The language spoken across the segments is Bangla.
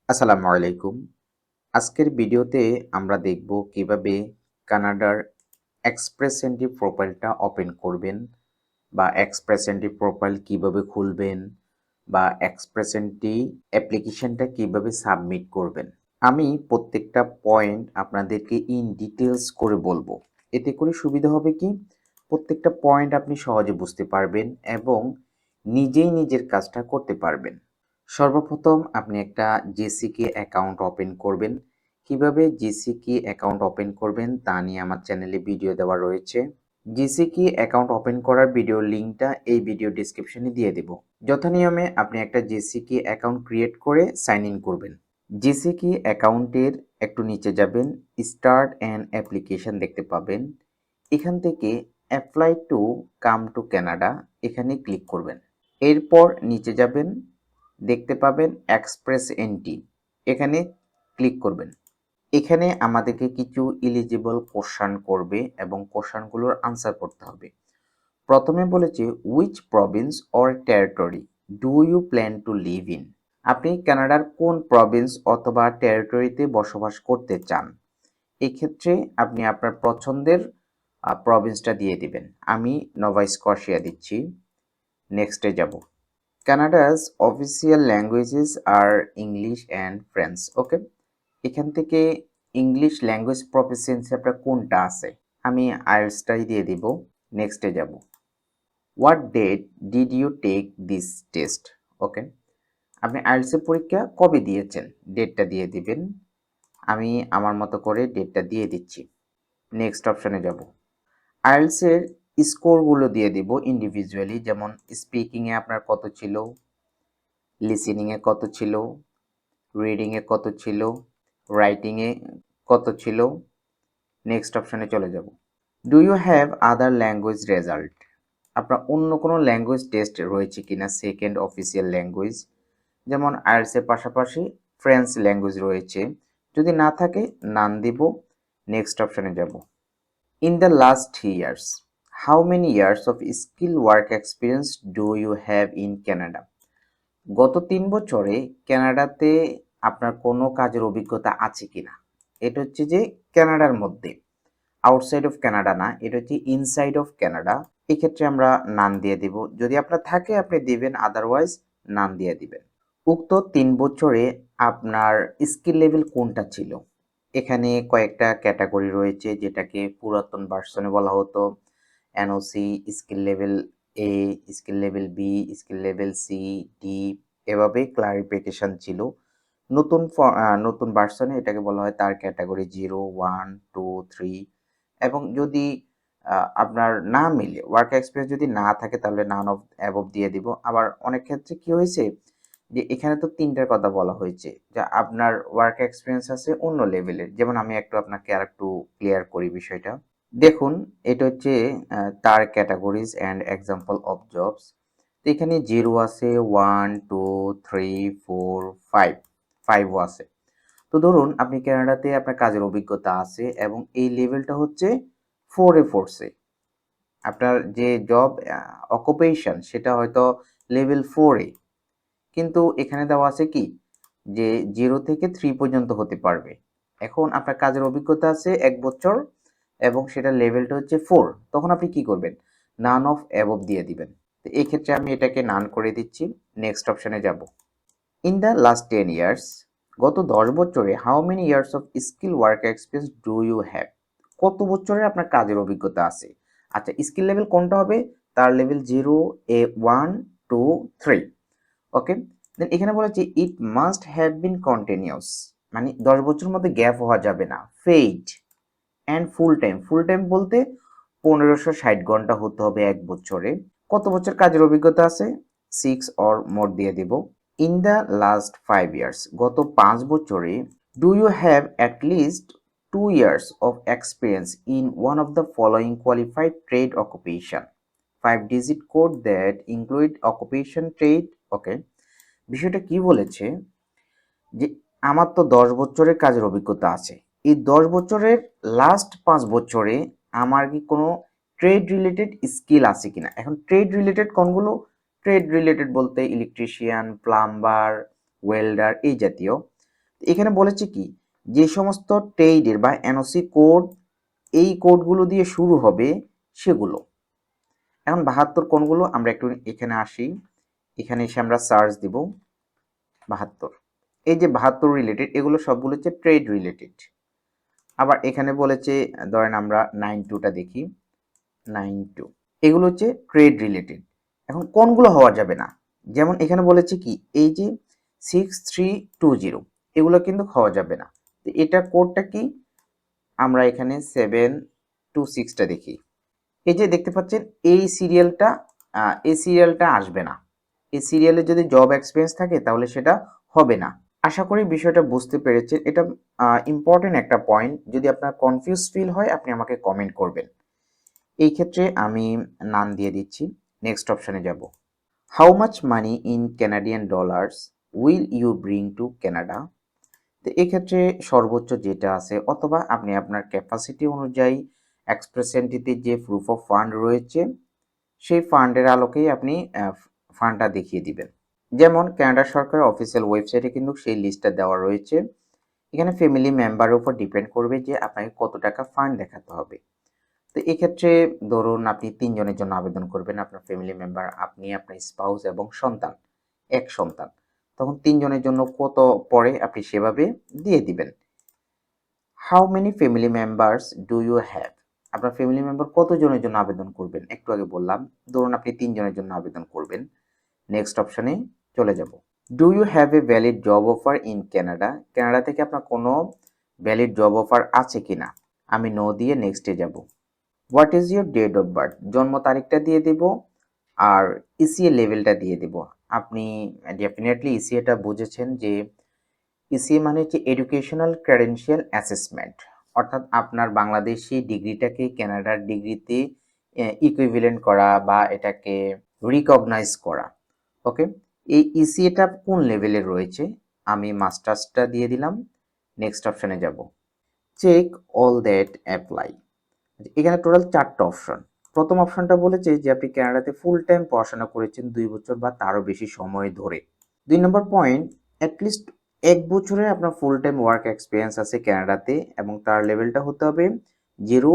আসসালামু আলাইকুম। আজকের ভিডিওতে আমরা দেখব কিভাবে কানাডার এক্সপ্রেস এন্ট্রি প্রোফাইলটা ওপেন করবেন বা এক্সপ্রেস এন্ট্রি প্রোফাইল কিভাবে খুলবেন বা এক্সপ্রেস এন্ট্রি অ্যাপ্লিকেশনটা কিভাবে সাবমিট করবেন। আমি প্রত্যেকটা পয়েন্ট আপনাদেরকে ইন ডিটেলস করে বলবো। এতে করে সুবিধা হবে কি, প্রত্যেকটা পয়েন্ট আপনি সহজে বুঝতে পারবেন এবং নিজেই নিজের কাজটা করতে পারবেন। সর্বপ্রথম আপনি একটা জেসিকে অ্যাকাউন্ট ওপেন করবেন। কিভাবে জেসিকে অ্যাকাউন্ট ওপেন করবেন তা নিয়ে আমার চ্যানেলে ভিডিও দেওয়া রয়েছে। জেসিকে অ্যাকাউন্ট ওপেন করার ভিডিওর লিঙ্কটা এই ভিডিও ডেসক্রিপশনে দিয়ে দেব। যথানিয়মে আপনি একটা জেসিকে অ্যাকাউন্ট ক্রিয়েট করে সাইন ইন করবেন। জেসিকে অ্যাকাউন্টের একটু নিচে যাবেন, স্টার্ট অ্যান অ্যাপ্লিকেশন দেখতে পাবেন। এখান থেকে apply to come to Canada এখানে ক্লিক করবেন। এরপর নিচে যাবেন, দেখতে পাবেন এক্সপ্রেস এন্ট্রি, এখানে ক্লিক করবেন। এখানে আমাদেরকে কিছু এলিজিবল কোশ্চান করবে এবং কোশ্চানগুলোর আনসার করতে হবে। প্রথমে বলেছে which province or territory do you plan to live in. আপনি কানাডার কোন প্রভিন্স অথবা টেরিটরিতে বসবাস করতে চান। এক্ষেত্রে আপনি আপনার পছন্দের প্রভিন্সটা দিয়ে দিবেন। আমি নোভা স্কটিয়া দিচ্ছি। নেক্সটে যাব। Canada's official languages are English and French. Okay, এখান থেকে ইংলিশ ল্যাঙ্গুয়েজ প্রফিসিয়েন্সি আপনার কোনটা আছে, আমি আইএলটিএসটাই দিয়ে দিব। নেক্সটে যাব। What date did you take this test. Okay, আপনি আইএলটিএস পরীক্ষা কবে দিয়েছেন, ডেটটা দিয়ে দিবেন। আমি আমার মতো করে ডেটটা দিয়ে দিচ্ছি। নেক্সট অপশনে যাব। আইএলটিএস এর স্কোরগুলো দিয়ে দিব ইন্ডিভিজুয়ালি, যেমন স্পিকিংয়ে আপনার কত ছিল, লিসেনিংয়ে কত ছিল, রিডিংয়ে কত ছিল, রাইটিংয়ে কত ছিল। নেক্সট অপশনে চলে যাব। Do you have other language result. আপনার অন্য কোনো ল্যাঙ্গুয়েজ টেস্ট রয়েছে কিনা, সেকেন্ড অফিসিয়াল ল্যাঙ্গুয়েজ, যেমন আইএলটিএস এর পাশাপাশি ফ্রেঞ্চ ল্যাঙ্গুয়েজ রয়েছে। যদি না থাকে নান দিব। নেক্সট অপশনে যাব। In the last 3 years how many years of skill work experience do you have in Canada. গত 3 বছরে কানাডাতে আপনার কোনো কাজের অভিজ্ঞতা আছে কিনা। এটা হচ্ছে যে কানাডার মধ্যে, আউটসাইড অফ কানাডা না, এটা হচ্ছে ইনসাইড অফ কানাডা। এক্ষেত্রে আমরা নান দিয়ে দিব, যদি আপনার থাকে আপনি দিবেন, আদারওয়াইজ নান দিয়ে দিবেন। উক্ত 3 বছরে আপনার স্কিল লেভেল কোনটা ছিল। এখানে কয়েকটা ক্যাটাগরি রয়েছে, যেটাকে পুরাতন ভার্সনে বলা হতো NOC, skill level A, skill level B, skill level C, D, এভাবে ক্লারিফিকেশন ছিল। নতুন ভার্সনে এটাকে বলা হয় তার ক্যাটাগরি 0, 1, 2, 3। এবং যদি আপনার না মিলে, ওয়ার্ক এক্সপিরিয়েন্স যদি না থাকে তাহলে নান অফ অ্যাবভ দিয়ে দিব। আবার অনেক ক্ষেত্রে কি হয়েছে যে এখানে তো 3টার কথা বলা হয়েছে, যা আপনার ওয়ার্ক এক্সপিরিয়েন্স আছে অন্য লেভেলের। যেমন আমি আপনাকে আরেকটু ক্লিয়ার করি বিষয়টা। দেখুন, এটা হচ্ছে তার categories and example of jobs. তো এখানে 0 আছে, 1, 2, 3, 4, 5, 5ও আছে। তো ধরুন আপনি কানাডাতে আপনার কাজের অভিজ্ঞতা আছে এবং এই লেভেলটা হচ্ছে 4 এ পড়ছে। আপনার যে জব অকুপেশন সেটা হয়তো লেভেল 4 এ, কিন্তু এখানে দেওয়া আছে কি যে 0 থেকে 3 পর্যন্ত হতে পারবে। এখন আপনার কাজের অভিজ্ঞতা আছে 1 বছর এবং সেটা লেভেলটা হচ্ছে 4, তখন আপনি কি করবেন, নান অফ অ্যাবভ দিয়ে দিবেন। তো এই ক্ষেত্রে আমি এটাকে নান করে দিচ্ছি। নেক্সট অপশনে যাব। ইন দ্য লাস্ট 10 ইয়ার্স, গত 10 বছরে how many years of skill work experience do you have. কত বছরের আপনার কাজের অভিজ্ঞতা আছে। আচ্ছা, স্কিল লেভেল কোনটা হবে, তার লেভেল 0, এ 1, 2, 3। ওকে, দেন এখানে বলেছে it must have been continuous, মানে 10 বছরের মধ্যে গ্যাপ হওয়া যাবে না। Fade and full time, full time বলতে 1560 ঘন্টা হতে হবে 1 বছরে। কত বছর কাজের অভিজ্ঞতা আছে, 6 অর মোর দিয়ে দেব। ইন দ্য লাস্ট 5 ইয়ার্স, গত 5 বছরে do you have at least 2 years of experience in one of the following qualified trade occupation, 5 digit code that include occupation trade. Okay, বিষয়টা কি বলেছে যে আমার তো 10 বছরের কাজের অভিজ্ঞতা আছে, এই 10 বছরের লাস্ট 5 বছরে আমার কি কোনো ট্রেড রিলেটেড স্কিল আছে কিনা। এখন ট্রেড রিলেটেড কোনগুলো, ট্রেড রিলেটেড বলতে ইলেকট্রিশিয়ান, প্লাম্বার, ওয়েল্ডার এই জাতীয়। এখানে বলেছে কি, যে সমস্ত ট্রেডের বা এনওসি কোড এই কোডগুলো দিয়ে শুরু হবে সেগুলো। এখন 72 কোনগুলো, আমরা একটু এখানে আসি, এখানে এসে আমরা সার্চ দিব 72। এই যে 72 রিলেটেড, এগুলো সবগুলো হচ্ছে ট্রেড রিলেটেড। আবার এখানে বলেছে, ধরেন আমরা 92টা দেখি, 92 এগুলো হচ্ছে ট্রেড রিলেটেড। এখন কোনগুলো হওয়া যাবে না, যেমন এখানে বলেছে কি, এই যে 6320 এগুলো কিন্তু হওয়া যাবে না। তো এটা কোডটা কি, আমরা এখানে 726টা দেখি। এই যে দেখতে পাচ্ছেন এই সিরিয়ালটা আসবে না। এই সিরিয়ালে যদি জব এক্সপিরিয়েন্স থাকে তাহলে সেটা হবে না। আশা করি বিষয়টা বুঝতে পেরেছেন। এটা ইম্পর্টেন্ট একটা পয়েন্ট। যদি আপনার কনফিউজ ফিল হয় আপনি আমাকে কমেন্ট করবেন। এই ক্ষেত্রে আমি নান দিয়ে দিচ্ছি। নেক্সট অপশনে যাব। How much money in Canadian dollars will you bring to Canada? তো এক্ষেত্রে সর্বোচ্চ যেটা আছে, অথবা আপনি আপনার ক্যাপাসিটি অনুযায়ী এক্সপ্রেস এন্ট্রিতে যে প্রুফ অফ ফান্ড রয়েছে সেই ফান্ডের আলোকেই আপনি ফান্ডটা দেখিয়ে দিবেন। যেমন কানাডা সরকারের অফিসিয়াল ওয়েবসাইটে কিন্তু সেই লিস্টটা দেওয়া রয়েছে। এখানে ফ্যামিলি মেম্বারের উপর ডিপেন্ড করবে যে আপনাকে কত টাকা ফান্ড দেখাতে হবে। তো এক্ষেত্রে ধরুন আপনি 3 জনের জন্য আবেদন করবেন, আপনার ফ্যামিলি মেম্বার, আপনি, আপনার স্পাউস এবং সন্তান, এক সন্তান। তখন 3 জনের জন্য কত পড়ে আপনি সেভাবে দিয়ে দিবেন। How many family members do you have? আপনার ফ্যামিলি মেম্বার কতজনের জন্য আবেদন করবেন, একটু আগে বললাম। ধরুন আপনি 3 জনের জন্য আবেদন করবেন। নেক্সট অপশনে চলে যাব। Do you have a valid job offer in Canada? Canada থেকে আপনার কোনো ভ্যালিড জব অফার আছে কিনা? আমি নো দিয়ে নেক্সটে যাব। What is your date of birth? জন্ম তারিখটা দিয়ে দেব আর ইসিএ লেভেলটা দিয়ে দেব। আপনি ডেফিনেটলি ইসিএটা বুঝেছেন যে ইসিএ মানে হচ্ছে এডুকেশনাল ক্রেডেনশিয়াল অ্যাসেসমেন্ট, অর্থাৎ আপনার বাংলাদেশি ডিগ্রিটাকে কানাডার ডিগ্রিতে ইকুইভ্যালেন্ট করা বা এটাকে রিকগনাইজ করা। ওকে, এই ইসিএটা কোন লেভেলে রয়েছে? আমি মাস্টার্সটা দিয়ে দিলাম। নেক্সট অপশনে যাব। Check all that apply. এখানে টোটাল 4টা অপশন। প্রথম অপশনটা বলেছে যে আপনি কানাডাতে ফুল টাইম পড়াশোনা করেছেন 2 বছর বা তারও বেশি সময় ধরে। 2 নম্বর পয়েন্ট, অ্যাটলিস্ট 1 বছরের আপনার ফুল টাইম ওয়ার্ক এক্সপিরিয়েন্স আছে কানাডাতে এবং তার লেভেলটা হতে হবে 0,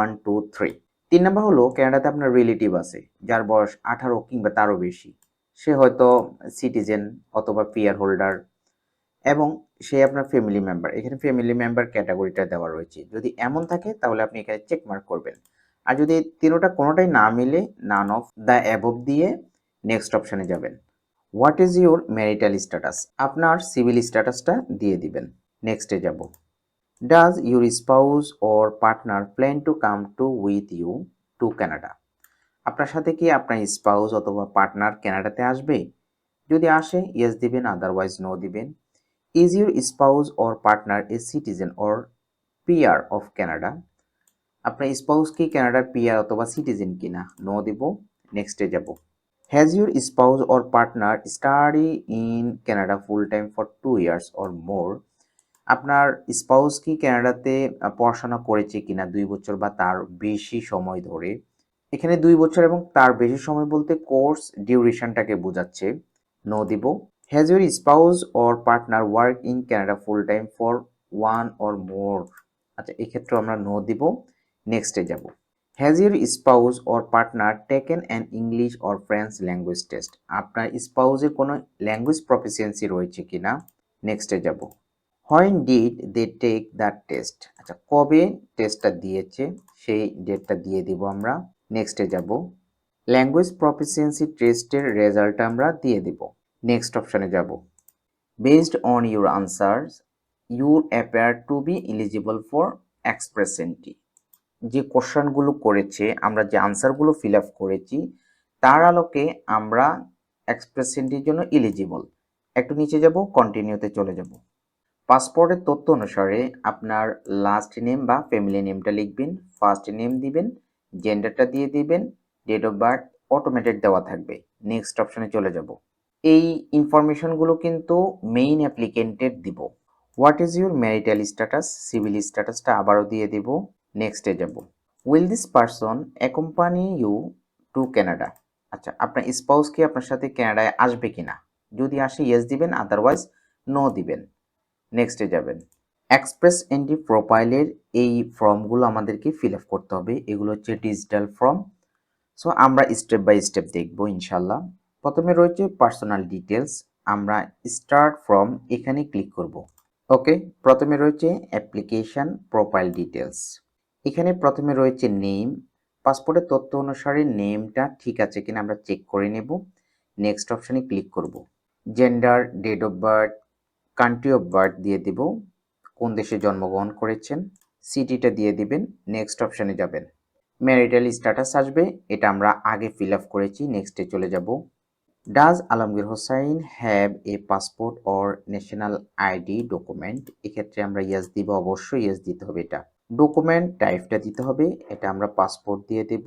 1, 2, 3। 3 নম্বর হলো কানাডাতে আপনার রিলেটিভ আছে যার বয়স 18 কিংবা তারও বেশি। সে হয়তো সিটিজেন অথবা পিআর হোল্ডার এবং সে আপনার ফ্যামিলি মেম্বার। এখানে ফ্যামিলি মেম্বার ক্যাটাগরিটা দেওয়া রয়েছে। যদি এমন থাকে তাহলে আপনি এখানে চেক মার্ক করবেন। আর যদি কোনোটাই না মিলে, নান অফ দ্য অ্যাবভ দিয়ে নেক্সট অপশনে যাবেন। What is your marital status? আপনার সিভিল স্ট্যাটাসটা দিয়ে দিবেন। নেক্সটে যাব। Does your spouse or partner plan to come to with you to Canada? আপনার সাথে কি আপনার স্পাউস অথবা পার্টনার কানাডাতে আসবে? যদি আসে ইয়েস দিবেন, আদারওয়াইজ নো দিবেন। Is your spouse or partner a citizen or PR of Canada? আপনার স্পাউস কি কানাডার পিআর অথবা সিটিজেন কিনা? নো দিব। নেক্সটে যাব। Has your spouse or partner study in Canada full time for 2 years or more? আপনার স্পাউস কি কানাডাতে পড়াশোনা করেছে কিনা 2 বছর বা তার বেশি সময় ধরে? এখানে 2 বছর এবং তার বেশি সময় বলতে কোর্স ডিউরেশনটাকে বোঝাচ্ছে। নো দিব। Has your spouse or partner work in Canada full time for 1 or more? আচ্ছা, এক্ষেত্রে আমরা নো দিব। নেক্সটে যাব। Has your spouse or partner taken an English or French language test? আপনার স্পাউসের কোনো ল্যাঙ্গুয়েজ প্রফিসিয়েন্সি রয়েছে কিনা? নেক্সটে যাব। When did they take the test? আচ্ছা, কবে টেস্টটা দিয়েছে সেই ডেটটা দিয়ে দিব আমরা। নেক্সটে যাব। ল্যাঙ্গুয়েজ প্রফিসিয়েন্সি টেস্টের রেজাল্টটা আমরা দিয়ে দিব। নেক্সট অপশনে যাব। Based on your answers you appear to be eligible for express entry. যে কোশ্চেনগুলো করেছে, আমরা যে আনসারগুলো ফিল আপ করেছি তার আলোকে আমরা এক্সপ্রেস এন্ট্রির জন্য এলিজিবল। একটু নিচে যাব, কন্টিনিউতে চলে যাব। পাসপোর্টের তথ্য অনুসারে আপনার লাস্ট নেম বা ফ্যামিলি নেমটা লিখবেন, ফার্স্ট নেম দিবেন, জেন্ডারটা দিয়ে দিবেন, ডেট অফ বার্থ অটোমেটেড দেওয়া থাকবে। নেক্সট অপশনে চলে যাব। এই ইনফরমেশনগুলো কিন্তু মেইন অ্যাপ্লিকেন্টের দিব। What is your marital status? Civil স্ট্যাটাসটা আবারও দিয়ে দেব। নেক্সটে যাব। Will this person accompany you to Canada? আচ্ছা, আপনার স্পাউস কি আপনার সাথে ক্যানাডায় আসবে কিনা? যদি আসে ইয়েস দিবেন, আদারওয়াইজ নো দিবেন। নেক্সটে যাবেন। এক্সপ্রেস এন্ট্রি প্রোফাইলের এই ফর্মগুলো আমাদেরকে ফিল আপ করতে হবে। এগুলো হচ্ছে ডিজিটাল ফর্ম। সো আমরা স্টেপ বাই স্টেপ দেখব ইনশাল্লাহ। প্রথমে রয়েছে পার্সোনাল ডিটেলস। আমরা স্টার্ট ফ্রম এখানে ক্লিক করব। ওকে, প্রথমে রয়েছে অ্যাপ্লিকেশন প্রোফাইল ডিটেলস। এখানে প্রথমে রয়েছে নেম। পাসপোর্টের তথ্য অনুসারে নেমটা ঠিক আছে কিনা আমরা চেক করে নেব। নেক্সট অপশানে ক্লিক করব। Gender, date of birth, country of birth দিয়ে দেব, কোন দেশে জন্মগ্রহণ করেছেন, সিটিটা দিয়ে দিবেন। নেক্সট অপশানে যাবেন। ম্যারিটাল স্ট্যাটাস আসবে, এটা আমরা আগে ফিল আপ করেছি। নেক্সটে চলে যাব। Does Alamgir Hossain have a passport or national ID document? এক্ষেত্রে আমরা ইয়েস দিব, অবশ্যই ইয়েস দিতে হবে। এটা ডকুমেন্ট টাইপটা দিতে হবে, এটা আমরা পাসপোর্ট দিয়ে দেব।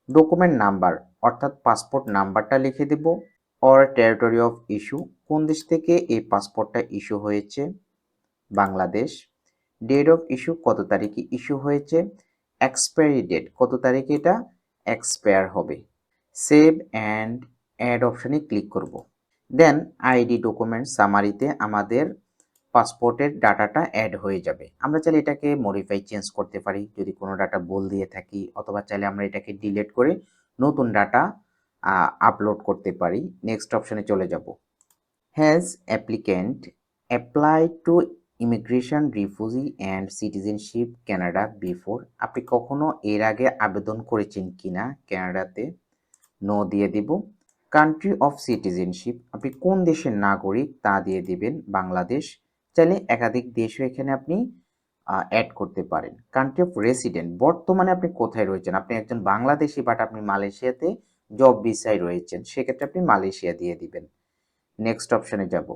ডকুমেন্ট নাম্বার অর্থাৎ পাসপোর্ট নাম্বারটা লিখে দেব। অর টেরিটরি অফ ইস্যু, কোন দেশ থেকে এই পাসপোর্টটা ইস্যু হয়েছে, বাংলাদেশ। ডেট অফ ইস্যু, কত তারিখে ইস্যু হয়েছে। এক্সপায়ারি ডেট, কত তারিখে এটা এক্সপায়ার হবে। সেভ অ্যান্ড অ্যাড অপশানে ক্লিক করব। দেন আইডি ডকুমেন্ট সামারিতে আমাদের পাসপোর্টের ডাটাটা অ্যাড হয়ে যাবে। আমরা চাইলে এটাকে মডিফাই চেঞ্জ করতে পারি যদি কোনো ডাটা ভুল দিয়ে থাকি, অথবা চাইলে আমরা এটাকে ডিলিট করে নতুন ডাটা আপলোড করতে পারি। নেক্সট অপশানে চলে যাব। Has applicant apply to immigration, refugee and citizenship Canada before? আপনি কখনো এর আগে আবেদন করেছেন কিনা কানাডাতে, নো দিয়ে দিব। কান্ট্রি অফ সিটিজেনশিপ, আপনি কোন দেশের নাগরিক তা দিয়ে দিবেন, বাংলাদেশ। চাইলে একাধিক দেশও এখানে আপনি অ্যাড করতে পারেন। কান্ট্রি অফ রেসিডেন্ট, বর্তমানে আপনি কোথায় রয়েছেন, আপনি একজন বাংলাদেশি বাট আপনি মালয়েশিয়াতে জব ভিসায় রয়েছেন, সেক্ষেত্রে আপনি মালয়েশিয়া দিয়ে দিবেন। নেক্সট অপশনে যাব।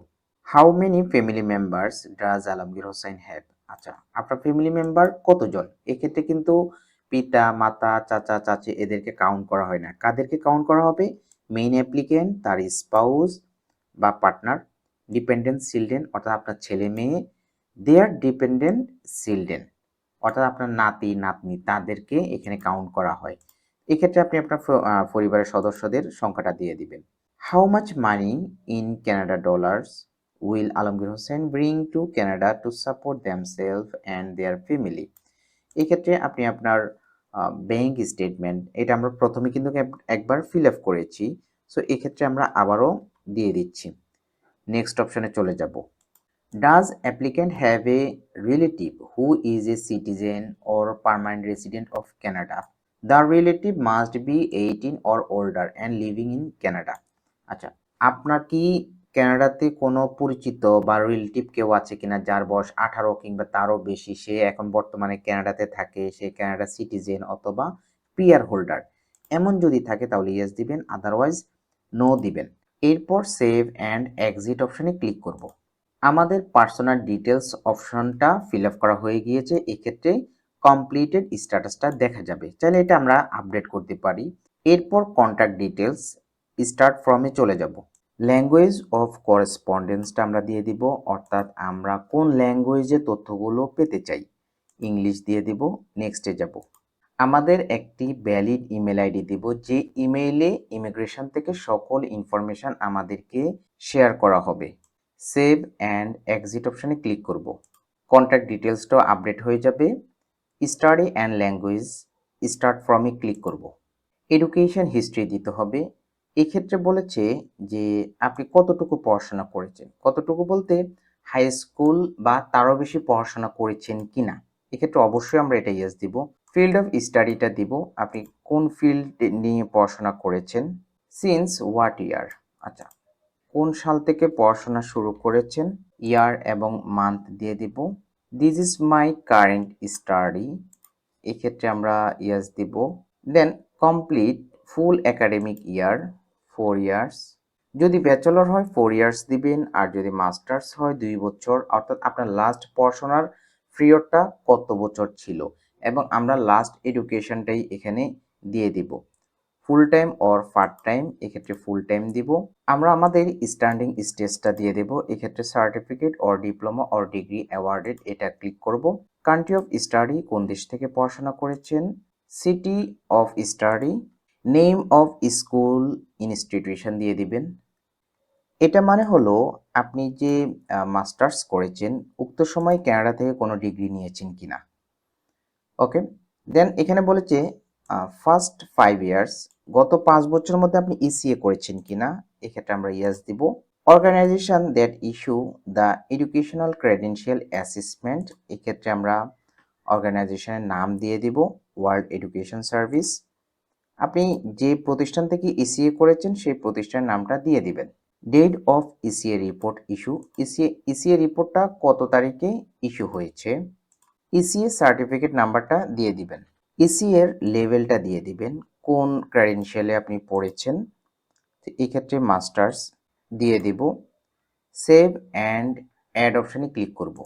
How many family members does Alamgir Hossain have? আচ্ছা, আপনার ফ্যামিলি মেম্বার কতজন? এক্ষেত্রে কিন্তু পিতা, মাতা, চাচা, চাচি এদেরকে কাউন্ট করা হয় না। কাদেরকে কাউন্ট করা হবে? মেইন অ্যাপ্লিকেন্ট, তার স্পাউস বা পার্টনার, ডিপেন্ডেন্ট চিলড্রেন অর্থাৎ আপনার ছেলে মেয়ে, দেয়ার ডিপেন্ডেন্ট চিলড্রেন অর্থাৎ আপনার নাতি নাতনি, তাদেরকে এখানে কাউন্ট করা হয়। এক্ষেত্রে আপনি আপনার পরিবারের সদস্যদের সংখ্যাটা দিয়ে দিবেন। How much money in Canada dollars will Alamgir Hossain bring to Canada to support themselves and their family? এক্ষেত্রে আপনি আপনার ব্যাংক স্টেটমেন্ট, এটা আমরা প্রথমে কিন্তু একবার ফিল আপ করেছি, সো এক্ষেত্রে আমরা আবারও দিয়ে দিচ্ছি। নেক্সট অপশনে চলে যাব। Does applicant have a relative who is a citizen or permanent resident of Canada? The relative must be 18 or older and living in Canada. আচ্ছা, আপনার কি কানাডাতে কোনো পরিচিত বা রিলেটিভ কেউ আছে কিনা যার বয়স 18 কিংবা তারও বেশি, সে এখন বর্তমানে কানাডাতে থাকে, সে কানাডা সিটিজেন অথবা পিআর হোল্ডার? এমন যদি থাকে তাহলে ইয়েস দিবেন, আদারওয়াইজ নো দিবেন। এরপর সেভ অ্যান্ড এক্সিট অপশনে ক্লিক করব। আমাদের পার্সোনাল ডিটেলস অপশনটা ফিল আপ করা হয়ে গিয়েছে। এক্ষেত্রে কমপ্লিটেড স্ট্যাটাসটা দেখা যাবে, চাইলে এটা আমরা আপডেট করতে পারি। এরপর কন্ট্যাক্ট ডিটেলস স্টার্ট ফ্রমে চলে যাব। ল্যাঙ্গুয়েজ অফ করেসপন্ডেন্সটা আমরা দিয়ে দিব, অর্থাৎ আমরা কোন ল্যাঙ্গুয়েজে তথ্যগুলো পেতে চাই, ইংলিশ দিয়ে দিব। নেক্সটে যাব। আমাদের একটি ভ্যালিড ইমেল আইডি দিব, যে ইমেইলে ইমিগ্রেশন থেকে সকল ইনফরমেশন আমাদেরকে শেয়ার করা হবে। সেভ অ্যান্ড এক্সিট অপশানে ক্লিক করব। কন্ট্যাক্ট ডিটেলসটাও আপডেট হয়ে যাবে। স্টাডি অ্যান্ড ল্যাঙ্গুয়েজ স্টার্ট ফ্রমে ক্লিক করব। এডুকেশন হিস্ট্রি দিতে হবে। এক্ষেত্রে বলেছে যে আপনি কতটুকু পড়াশোনা করেছেন, কতটুকু বলতে হাই স্কুল বা তারও বেশি পড়াশোনা করেছেন কিনা। এক্ষেত্রে অবশ্যই আমরা এটা ইয়েস দিব। ফিল্ড অফ স্টাডিটা দিব, আপনি কোন ফিল্ড নিয়ে পড়াশোনা করেছেন। সিন্স হোয়াট ইয়ার, আচ্ছা কোন সাল থেকে পড়াশোনা শুরু করেছেন, ইয়ার এবং মান্থ দিয়ে দিব। This is my current study, এক্ষেত্রে আমরা ইয়েস দিব। Then complete full academic year 4 years, যদি ব্যাচেলর হয় 4 ইয়ার্স দিবেন, আর যদি মাস্টার্স হয় 2 বছর, অর্থাৎ আপনার লাস্ট পড়াশোনার পিরিয়ডটা কত বছর ছিল, এবং আমরা লাস্ট এডুকেশনটাই এখানে দিয়ে দিব। Full time or part time, এক্ষেত্রে ফুল টাইম দিব। আমরা আমাদের স্ট্যান্ডিং স্টেজটা দিয়ে দেব, এক্ষেত্রে certificate or diploma or degree awarded, এটা ক্লিক করব। কান্ট্রি অফ স্টাডি, কোন দেশ থেকে পড়াশোনা করেছেন। City of study, name of school institution দিয়ে দিবেন। এটা মানে হলো আপনি যে মাস্টার্স করেছেন উক্ত সময় কানাডা থেকে কোনো ডিগ্রি নিয়েছেন কিনা। ওকে, দেন এখানে বলেছে ফার্স্ট 5 ইয়ার্স, গত 5 বছরের মধ্যে আপনি ইসিএ করেছেন কিনা, এক্ষেত্রে আমরা ইয়েস দিব। Organisation that issue the educational credential assessment, এক্ষেত্রে আমরা অর্গানাইজেশনের নাম দিয়ে দিব ওয়ার্ল্ড এডুকেশন সার্ভিস। আপনি যে প্রতিষ্ঠান থেকে ইসিএ করেছেন সেই প্রতিষ্ঠানের নামটা দিয়ে দিবেন। Date of ECA report issue, ECA রিপোর্টটা কত তারিখে ইস্যু হয়েছে, ইসিএ সার্টিফিকেট নাম্বারটা দিয়ে দিবেন। ইসিএ এর লেভেলটা দিয়ে দিবেন, কোন ক্রেডেনশিয়ালে আপনি পড়েছেন, এই ক্ষেত্রে মাস্টার্স দিয়ে দিব। সেভ অ্যান্ড অ্যাড অপশনে ক্লিক করব।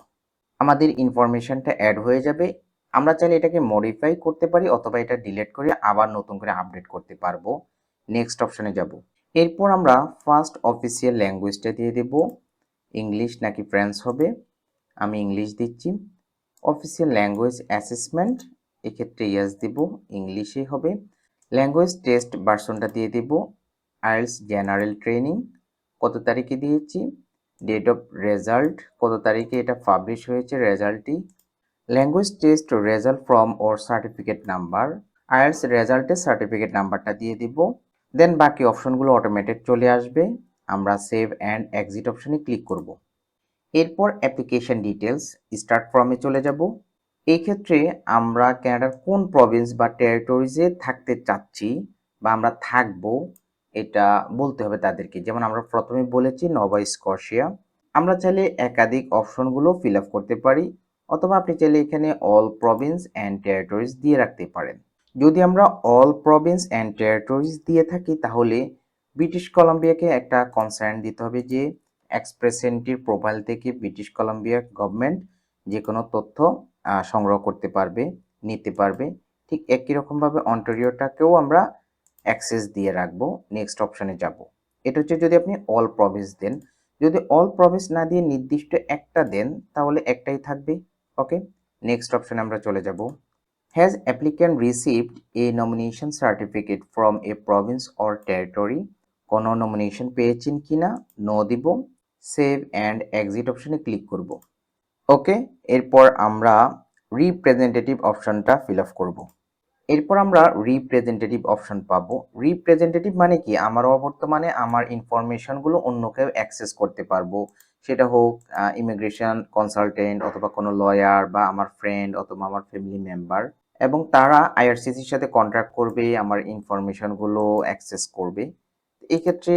আমাদের ইনফরমেশনটা অ্যাড হয়ে যাবে। আমরা চাইলে এটাকে মডিফাই করতে পারি অথবা এটা ডিলিট করে আবার নতুন করে আপডেট করতে পারবো। নেক্সট অপশনে যাব। এরপর আমরা ফার্স্ট অফিসিয়াল ল্যাঙ্গুয়েজটা দিয়ে দেব, ইংলিশ নাকি ফ্রেঞ্চ হবে, আমি ইংলিশ দিচ্ছি। অফিসিয়াল ল্যাঙ্গুয়েজ অ্যাসেসমেন্ট, এক্ষেত্রে ইয়েস দিব, ইংলিশে হবে। ল্যাঙ্গুয়েজ টেস্ট ভার্সনটা দিয়ে দেব আইএলটিএস জেনারেল ট্রেনিং, কত তারিখে দিয়েছি। ডেট অফ রেজাল্ট, কত তারিখে এটা পাবলিশ হয়েছে রেজাল্টটি। Language test result from or certificate number, IELTS রেজাল্টের সার্টিফিকেট নাম্বারটা দিয়ে দিব। দেন বাকি অপশনগুলো অটোমেটেড চলে আসবে। আমরা সেভ অ্যান্ড এক্সিট অপশনে ক্লিক করব। এরপর অ্যাপ্লিকেশন ডিটেলস স্টার্ট ফর্মে চলে যাব। এই ক্ষেত্রে আমরা কানাডার কোন প্রভিন্স বা টেরিটরিজে থাকতে চাচ্ছি বা আমরা থাকবো এটা বলতে হবে তাদেরকে। যেমন আমরা প্রথমে বলেছি নোভা স্কটিয়া। আমরা চাইলে একাধিক অপশনগুলো ফিল আপ করতে পারি অথবা আপনি চাইলে এখানে অল প্রভিন্স অ্যান্ড টেরিটরিজ দিয়ে রাখতে পারেন। যদি আমরা অল প্রভিন্স অ্যান্ড টেরিটরিজ দিয়ে থাকি তাহলে ব্রিটিশ কলাম্বিয়াকে একটা কনসার্ন দিতে হবে যে এক্সপ্রেস এন্ট্রির প্রোফাইল থেকে ব্রিটিশ কলাম্বিয়া গভর্নমেন্ট যে কোনো তথ্য সংগ্রহ করতে পারবে, নিতে পারবে। ঠিক একই রকমভাবে অন্টারিওটাকেও আমরা অ্যাক্সেস দিয়ে রাখবো। নেক্সট অপশনে যাব। এটা হচ্ছে যদি আপনি অল প্রভিন্স দেন। যদি অল প্রভিন্স না দিয়ে নির্দিষ্ট একটা দেন তাহলে একটাই থাকবে। ওকে, নেক্সট অপশনে আমরা চলে যাব। Has applicant received a nomination certificate from a Province or territory, কোনো নমিনেশন পেয়েছেন কিনা, নো দিব। সেভ অ্যান্ড এক্সিট অপশনে ক্লিক করব। ওকে, এরপর আমরা রিপ্রেজেন্টেটিভ অপশনটা ফিল আপ করব। এরপর আমরা রিপ্রেজেন্টেটিভ অপশন পাবো। রিপ্রেজেন্টেটিভ মানে কি, আমার বর্তমানে আমার ইনফরমেশনগুলো অন্য কেউ অ্যাক্সেস করতে পারবো, সেটা হোক ইমিগ্রেশন কনসালটেন্ট অথবা কোনো লয়ার বা আমার ফ্রেন্ড অথবা আমার ফ্যামিলি মেম্বার, এবং তারা আইআরসিসির সাথে কন্ট্যাক্ট করবে, আমার ইনফরমেশনগুলো অ্যাক্সেস করবে। এই ক্ষেত্রে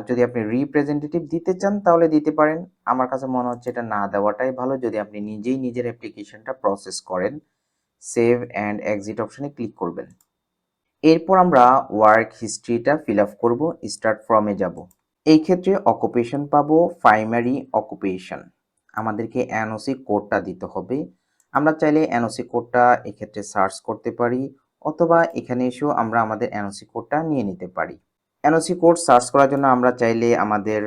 যদি আপনি রিপ্রেজেন্টেটিভ দিতে চান তাহলে দিতে পারেন। আমার কাছে মনে হচ্ছে এটা না দেওয়াটাই ভালো যদি আপনি নিজেই নিজের অ্যাপ্লিকেশনটা প্রসেস করেন। সেভ অ্যান্ড এক্সিট অপশনে ক্লিক করবেন। এরপর আমরা ওয়ার্ক হিস্ট্রিটা ফিল আপ করবো। স্টার্ট ফ্রমে যাব। এই ক্ষেত্রে অকুপেশন পাবো প্রাইমারি অকুপেশন, আমাদেরকে এনওসি কোডটা দিতে হবে। আমরা চাইলে এনওসি কোডটা এক্ষেত্রে সার্চ করতে পারি অথবা এখানে এসেও আমরা আমাদের এনওসি কোডটা নিয়ে নিতে পারি। এনওসি কোড সার্চ করার জন্য আমরা চাইলে আমাদের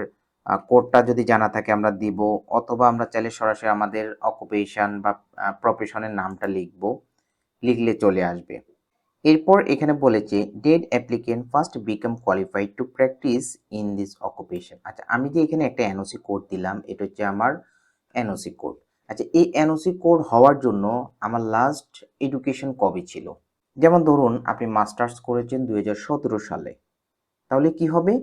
কোডটা যদি জানা থাকে আমরা দিব, অথবা আমরা চাইলে সরাসরি আমাদের অকুপেশন বা প্রফেশনের নামটা লিখলে চলে আসবে। এরপর এখানে বলেছে dead applicant first become qualified two practice in this occupation. আচ্ছা, আমি যে এখানে একটা এনওসি কোড দিলাম এটা হচ্ছে আমার এনওসি কোড। আচ্ছা, এই এনওসি কোড হওয়ার জন্য আমার লাস্ট এডুকেশন কবে ছিল। যেমন ধরুন আপনি মাস্টার্স করেছেন 2017 সালে, তাহলে কি হবে,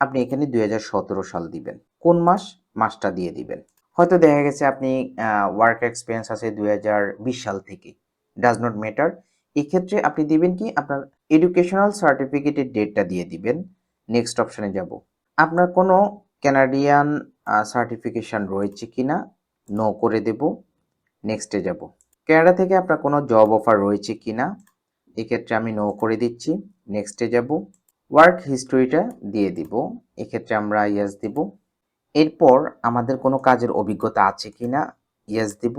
আপনি এখানে 2017 সাল দিবেন। কোন মাস, মাসটা দিয়ে দিবেন। হয়তো দেখা গেছে আপনি ওয়ার্ক এক্সপিরিয়েন্স আছে 2020 সাল থেকে, ডাজ নট ম্যাটার। এক্ষেত্রে আপনি দিবেন কি, আপনার এডুকেশনাল সার্টিফিকেটের ডেটটা দিয়ে দিবেন। নেক্সট অপশনে যাব। আপনার কোনো ক্যানাডিয়ান সার্টিফিকেশন রয়েছে কিনা, নো করে দেব। নেক্সটে যাব। কানাডা থেকে আপনার কোনো জব অফার রয়েছে কিনা, এক্ষেত্রে আমি নো করে দিচ্ছি। নেক্সটে যাব। ওয়ার্ক হিস্ট্রিটা দিয়ে দিব, এক্ষেত্রে আমরা ইয়েস দিব। এরপর আমাদের কোনো কাজের অভিজ্ঞতা আছে কিনা, ইয়েস দিব।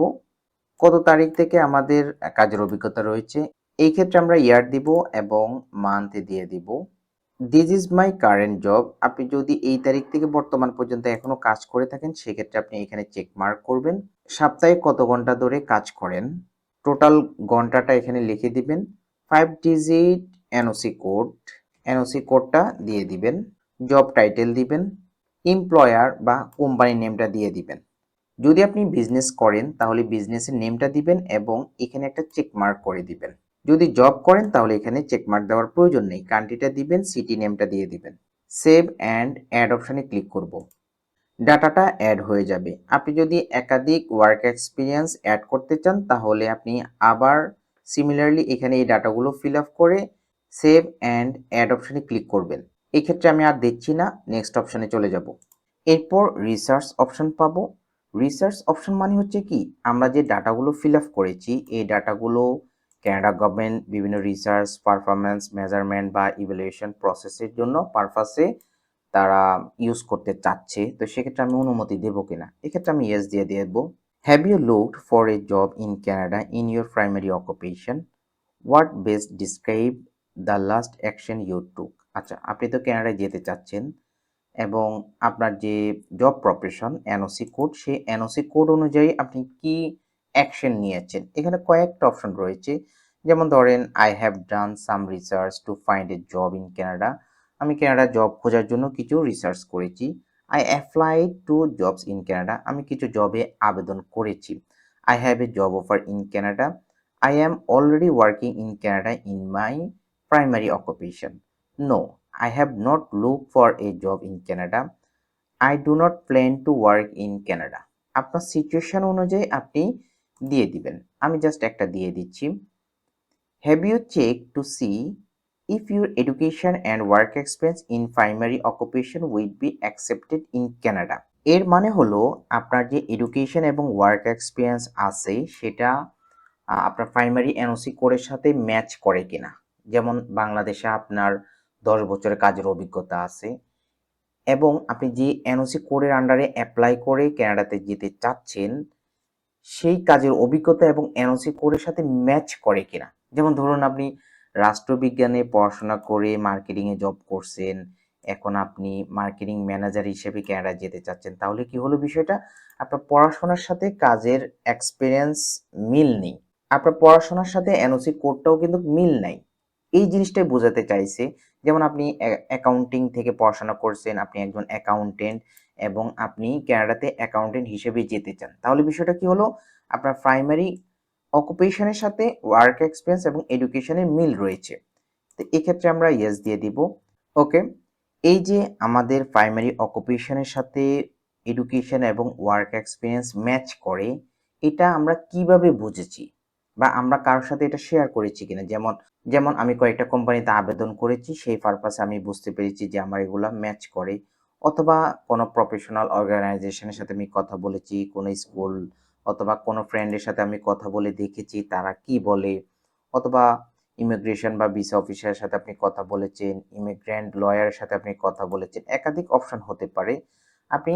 কত তারিখ থেকে আমাদের কাজের অভিজ্ঞতা রয়েছে, এই ক্ষেত্রে আমরা ইয়ার দিব এবং মান্থ দিয়ে দিব। This is my current job, আপনি যদি এই তারিখ থেকে বর্তমান পর্যন্ত এখনো কাজ করে থাকেন সেক্ষেত্রে আপনি এখানে চেক মার্ক করবেন। সাপ্তাহে কত ঘন্টা ধরে কাজ করেন, টোটাল ঘন্টাটা এখানে লিখে দিবেন। 5 ডিজিট এনওসি কোডটা দিয়ে দিবেন। জব টাইটেল দিবেন। এমপ্লয়ার বা কোম্পানির নেমটা দিয়ে দিবেন। যদি আপনি বিজনেস করেন তাহলে বিজনেসের নেমটা দিবেন এবং এখানে একটা চেক মার্ক করে দিবেন। যদি জব করেন তাহলে এখানে চেক মার্ক দেওয়ার প্রয়োজন নেই, কান্ট্রিটা দিবেন, সিটি নেমটা দিয়ে দিবেন। সেভ অ্যান্ড অ্যাড অপশনে ক্লিক করব। ডাটাটা অ্যাড হয়ে যাবে। আপনি যদি একাধিক ওয়ার্ক এক্সপিরিয়েন্স অ্যাড করতে চান তাহলে আপনি আবার সিমিলারলি এখানে এই ডাটাগুলো ফিল আপ করে সেভ অ্যান্ড অ্যাড অপশনে ক্লিক করবেন। এক্ষেত্রে আমি আর দিচ্ছি না, নেক্সট অপশনে চলে যাব। এরপর রিসার্চ অপশন পাবো। রিসার্চ অপশন মানে হচ্ছে কি, আমরা যে ডাটাগুলো ফিল আপ করেছি এই ডাটাগুলো কানাডা গভর্নমেন্ট বিভিন্ন রিসার্চ পারফরম্যান্স মেজারমেন্ট বা ইভ্যালুয়েশন প্রসেসের জন্য পারপাসে তারা ইউজ করতে চাচ্ছে, তো সেক্ষেত্রে আমি অনুমতি দেবো কিনা, এক্ষেত্রে আমি ইয়েস দিয়ে দেবো। Have you looked for a job in Canada in your primary occupation, what best describe the last action you took. আচ্ছা, আপনি তো ক্যানাডায় যেতে চাচ্ছেন এবং আপনার যে জব প্রফেশন এনওসি কোড, সেই এনওসি কোড অনুযায়ী আপনি কি অ্যাকশন নিয়েছেন, এখানে কয়েকটা অপশন রয়েছে। যেমন ধরেন I have done some research to find a job in Canada, আমি ক্যানাডা জব খোঁজার জন্য কিছু রিসার্চ করেছি। I applied to jobs in Canada, আমি কিছু জবে আবেদন করেছি। I have a job offer in Canada, I am already working in Canada in my primary occupation. No, I have not looked for a job in Canada. I do not plan to work in Canada. আপনার সিচুয়েশন অনুযায়ী আপনি দিয়ে দিবেন। আমি জাস্ট একটা দিয়ে দিচ্ছি। Have you checked to see if your education and work experience in primary occupation will be accepted in Canada? এর মানে হলো আপনার যে এডুকেশন এবং ওয়ার্ক এক্সপিরিয়েন্স আছে সেটা আপনার প্রাইমারি এনওসি কোডের সাথে ম্যাচ করে কিনা। যেমন বাংলাদেশে আপনার 10 বছরের কাজের অভিজ্ঞতা আছে এবং আপনি যে এনওসি কোডের আন্ডারে অ্যাপ্লাই করে কানাডাতে যেতে চাচ্ছেন সেই কাজের অভিজ্ঞতা এবং এনওসি কোডের সাথে ম্যাচ করে কিনা। যেমন ধরুন আপনি রাষ্ট্রবিজ্ঞানে পড়াশোনা করে মার্কেটিংয়ে জব করছেন, এখন আপনি মার্কেটিং ম্যানেজার হিসেবে কানাডা যেতে চাচ্ছেন, তাহলে কি হলো বিষয়টা, আপনার পড়াশোনার সাথে কাজের এক্সপিরিয়েন্স মিল নেই, আপনার পড়াশোনার সাথে এনওসি কোডটাও কিন্তু মিল নাই। এই জিনিসটাই বোঝাতে চাইছে। যেমন আপনি অ্যাকাউন্টিং থেকে পড়াশোনা করছেন, আপনি একজন অ্যাকাউন্টেন্ট এবং আপনি কানাডাতে অ্যাকাউন্টেন্ট হিসেবে যেতে চান, তাহলে বিষয়টা কি হলো, আপনার প্রাইমারি অকুপেশনের সাথে ওয়ার্ক এক্সপিরিয়েন্স এবং এডুকেশনের মিল রয়েছে, তো এক্ষেত্রে আমরা ইয়েস দিয়ে দিব। ওকে, এই যে আমাদের প্রাইমারি অকুপেশনের সাথে এডুকেশন এবং ওয়ার্ক এক্সপিরিয়েন্স ম্যাচ করে, এটা আমরা কিভাবে বুঝেছি বা আমরা কারোর সাথে এটা শেয়ার করেছি কিনা। যেমন যেমন আমি কয়েকটা কোম্পানিতে আবেদন করেছি, সেই পারপাসে আমি বুঝতে পেরেছি যে আমার এগুলা ম্যাচ করে, অথবা কোনো প্রফেশনাল অর্গানাইজেশনের সাথে আমি কথা বলেছি, কোনো স্কুল অথবা কোনো ফ্রেন্ডের সাথে আমি কথা বলে দেখেছি তারা কি বলে, অথবা ইমিগ্রেশন বা ভিসা অফিসারের সাথে আপনি কথা বলেছেন, ইমিগ্রেন্ট লয়ারের সাথে আপনি কথা বলেছেন, একাধিক অপশন হতে পারে। আপনি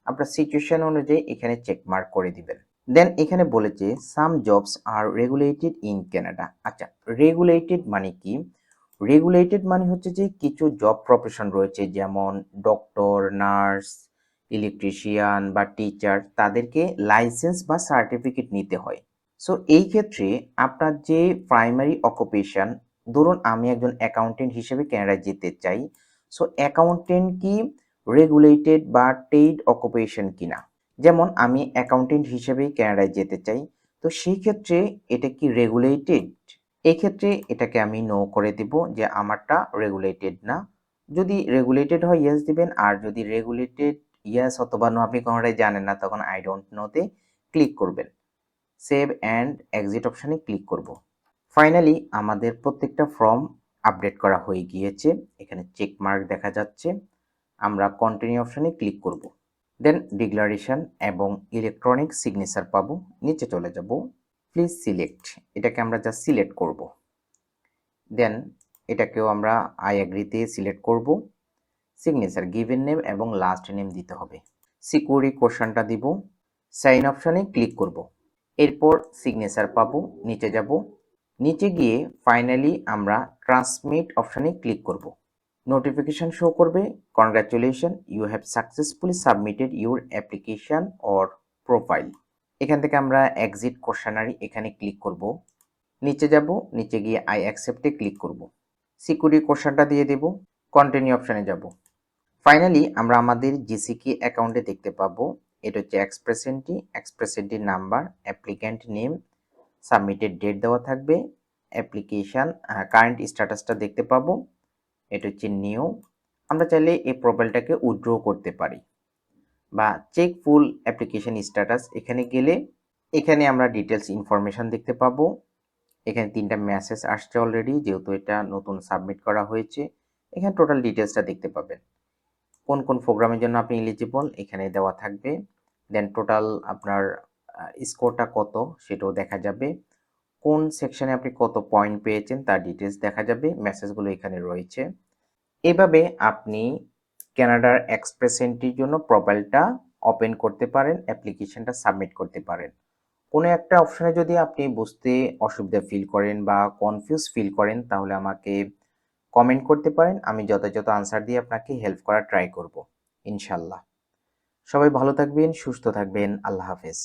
আপনার সিচুয়েশন অনুযায়ী এখানে চেক মার্ক করে দিবেন। দেন এখানে বলেছে some jobs are regulated in Canada. আচ্ছা, রেগুলেটেড মানে কি, রেগুলেটেড মানে হচ্ছে যে কিছু জব প্রফেশন রয়েছে যেমন ডক্টর, নার্স, ইলেকট্রিশিয়ান বা টিচার, তাদেরকে লাইসেন্স বা সার্টিফিকেট নিতে হয়। সো এই ক্ষেত্রে আপনার যে প্রাইমারি অকুপেশন, ধরুন আমি একজন অ্যাকাউন্টেন্ট হিসেবে কানাডায় যেতে চাই, সো অ্যাকাউন্টেন্ট কি রেগুলেটেড বা টেইড অকুপেশন কিনা। যেমন আমি অ্যাকাউন্টেন্ট হিসেবেই কানাডায় যেতে চাই, তো সেই ক্ষেত্রে এটা কি রেগুলেটেড, এই ক্ষেত্রে এটাকে আমি নো করে দিব যে আমারটা রেগুলেটেড না। যদি রেগুলেটেড হয় ইয়েস দিবেন, আর যদি রেগুলেটেড ইয়েস অথবা নো আপনি কোনোটাই জানেন না তখন আই ডোন্ট নোতে ক্লিক করবেন। সেভ অ্যান্ড এক্সিট অপশানে ক্লিক করব। ফাইনালি আমাদের প্রত্যেকটা ফর্ম আপডেট করা হয়ে গিয়েছে, এখানে চেক মার্ক দেখা যাচ্ছে। আমরা কন্টিনিউ অপশানে ক্লিক করব। দেন ডিক্লারেশন এবং ইলেকট্রনিক সিগনেচার পাবো, নিচে চলে যাব, প্লিজ সিলেক্ট, এটাকে আমরা জাস্ট সিলেক্ট করব। দেন এটাকেও আমরা আই অ্যাগ্রিতে সিলেক্ট করব। সিগনেচার গিভেন নেম এবং লাস্ট নেম দিতে হবে। সিকিউরিটি কোশ্চেনটা দিব, সাইন অপশানে ক্লিক করব। এরপর সিগনেচার পাবো, নিচে যাব, নিচে গিয়ে ফাইনালি আমরা ট্রান্সমিট অপশানে ক্লিক করব। নোটিফিকেশন শো করবে, congratulation you have successfully submitted your application or profile. এখান থেকে আমরা এক্সিট কোশ্চেনারি এখানে ক্লিক করব। নিচে যাব, নিচে গিয়ে আই অ্যাকসেপ্টে ক্লিক করব। সিকিউরিটি কোশ্চেনটা দিয়ে দেব, কন্টিনিউ অপশানে যাব। ফাইনালি আমরা আমাদের জিসিকে অ্যাকাউন্টে দেখতে পাবো, এটা হচ্ছে express entry number, applicant name, submitted date দেওয়া থাকবে, অ্যাপ্লিকেশান কারেন্ট স্ট্যাটাসটা দেখতে পাবো, এটা হচ্ছে নিউ। আমরা চাইলে এই প্রোফাইলটাকে উইথড্র করতে পারি বা চেক ফুল অ্যাপ্লিকেশন স্ট্যাটাস, এখানে গেলে এখানে আমরা ডিটেলস ইনফরমেশন দেখতে পাবো। এখানে 3টা মেসেজ আসছে অলরেডি, যেহেতু এটা নতুন সাবমিট করা হয়েছে। এখানে টোটাল ডিটেলসটা দেখতে পাবেন, কোন কোন প্রোগ্রামের জন্য আপনি এলিজিবল এখানে দেওয়া থাকবে। দেন টোটাল আপনার স্কোরটা কত সেটাও দেখা যাবে, কোন সেকশনে আপনি কত পয়েন্ট পেয়েছেন তার ডিটেলস দেখা যাবে, মেসেজগুলো এখানে রয়েছে। এভাবে আপনি কানাডার এক্সপ্রেস এন্ট্রির জন্য প্রোফাইলটা ওপেন করতে পারেন, অ্যাপ্লিকেশনটা সাবমিট করতে পারেন। কোনো একটা অপশনে যদি আপনি বুঝতে অসুবিধা ফিল করেন বা কনফিউজ ফিল করেন, তাহলে আমাকে কমেন্ট করতে পারেন, আমি যথাযথ আনসার দিয়ে আপনাকে হেল্প করার ট্রাই করব ইনশাল্লাহ। সবাই ভালো থাকবেন, সুস্থ থাকবেন, আল্লাহ হাফেজ।